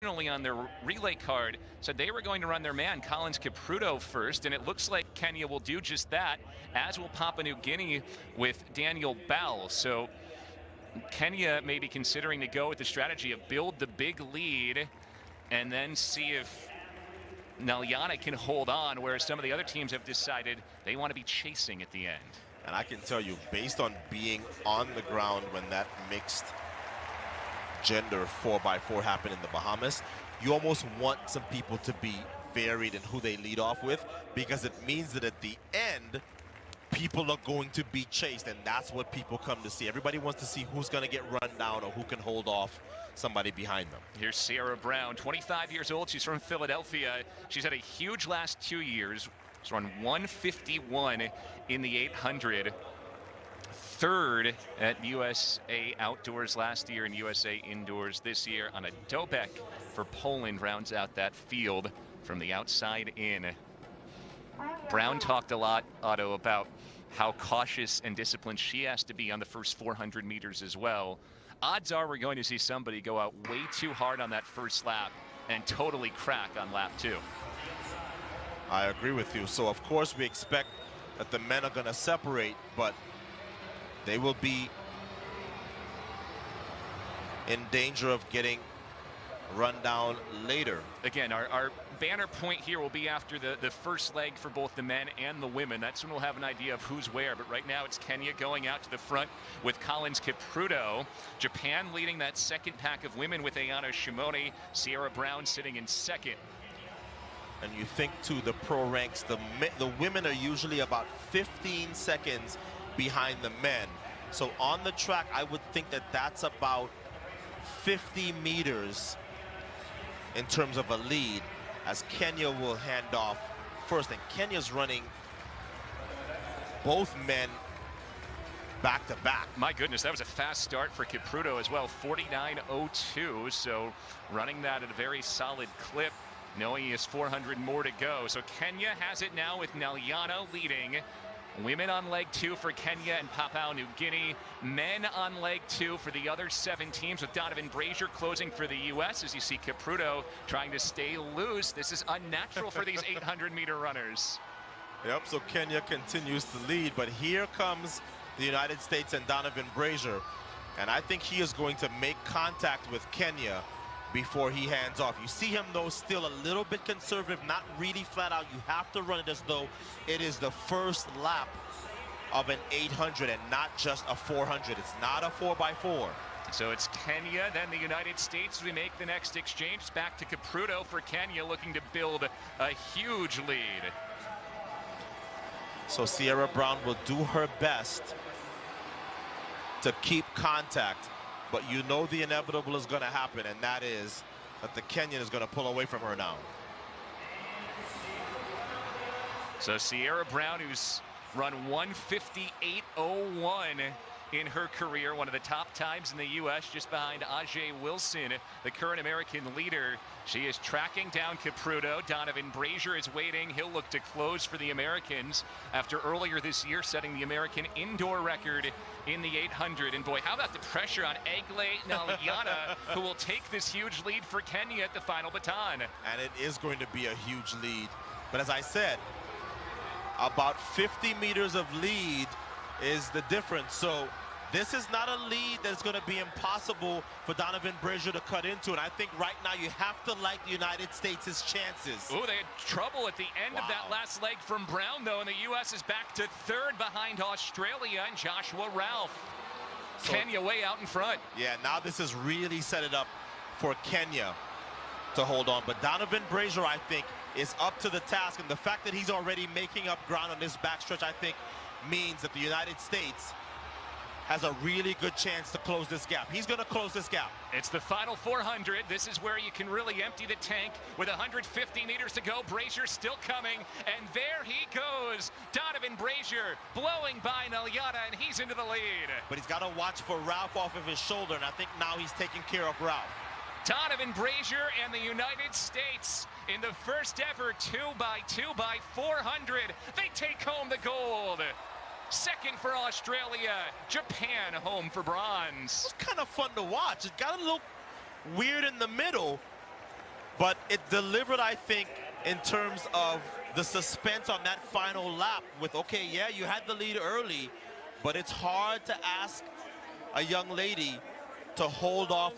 originally on their relay card said they were going to run their man Collins Capruto first, and it looks like Kenya will do just that, as will Papua New Guinea with Daniel Bell. So Kenya may be considering to go with the strategy of build the big lead and then see if Nalyana can hold on, whereas some of the other teams have decided they want to be chasing at the end. And I can tell you, based on being on the ground when that mixed gender 4x4 happened in the Bahamas, you almost want some people to be varied in who they lead off with, because it means that at the end, people are going to be chased, and that's what people come to see. Everybody wants to see who's going to get run down or who can hold off somebody behind them. Here's Sierra Brown, 25 years old. She's from Philadelphia. She's had a huge last 2 years. She's run 151 in the 800. Third at USA Outdoors last year and USA Indoors this year. On a Dobek for Poland rounds out that field from the outside in. Brown talked a lot, Otto, about how cautious and disciplined she has to be on the first 400 meters as well. Odds are we're going to see somebody go out way too hard on that first lap and totally crack on lap 2. I agree with you. So, of course, we expect that the men are going to separate, but they will be in danger of getting run down later. Again, our banner point here will be after the first leg for both the men and the women. That's when we'll have an idea of who's where. But right now it's Kenya going out to the front with Collins Capruto. Japan leading that second pack of women with Ayano Shimoni. Sierra Brown sitting in second. And you think, too, the pro ranks, the women are usually about 15 seconds behind the men. So on the track, I would think that that's about 50 meters in terms of a lead, as Kenya will hand off first. And Kenya's running both men back to back. My goodness, that was a fast start for Capruto as well, 49.02. So running that at a very solid clip, knowing he has 400 more to go. So Kenya has it now with Nalyana leading. Women on leg 2 for Kenya and Papua New Guinea. Men on leg 2 for the other 7 teams, with Donovan Brazier closing for the U.S. as you see Capruto trying to stay loose. This is unnatural for these 800-meter runners. Yep, so Kenya continues to lead, but here comes the United States and Donovan Brazier. And I think he is going to make contact with Kenya before he hands off. You see him, though, still a little bit conservative, not really flat out. You have to run it as though it is the first lap of an 800 and not just a 400. It's not a 4x4. So it's Kenya, then the United States. We make the next exchange. It's back to Capruto for Kenya, looking to build a huge lead. So Sierra Brown will do her best to keep contact. But you know the inevitable is going to happen, and that is that the Kenyan is going to pull away from her now. So Sierra Brown, who's run 158.01 in her career, one of the top times in the U.S., just behind Ajay Wilson, the current American leader. She is tracking down Capruto. Donovan Brazier is waiting. He'll look to close for the Americans after earlier this year setting the American indoor record in the 800. And boy, how about the pressure on Egle Nalyana, who will take this huge lead for Kenya at the final baton. And it is going to be a huge lead. But as I said, about 50 meters of lead is the difference. So this is not a lead that's going to be impossible for Donovan Brazier to cut into. And I think right now you have to like the United States' chances. Oh, they had trouble at the end of that last leg from Brown, though, and the U.S. is back to third behind Australia and Joshua Ralph. So, Kenya way out in front. Yeah, now this has really set it up for Kenya to hold on. But Donovan Brazier, I think, is up to the task. And the fact that he's already making up ground on this backstretch, I think, means that the United States has a really good chance to close this gap. He's going to close this gap. It's the final 400. This is where you can really empty the tank with 150 meters to go. Brazier still coming, and there he goes. Donovan Brazier blowing by Nalyana, and he's into the lead. But he's got to watch for Ralph off of his shoulder, and I think now he's taking care of Ralph. Donovan Brazier and the United States in the first ever 2x400. They take home the gold. Second for Australia. Japan home for bronze. It was kind of fun to watch. It got a little weird in the middle, But it delivered, I think, in terms of the suspense on that final lap with, okay, yeah, you had the lead early, but it's hard to ask a young lady to hold off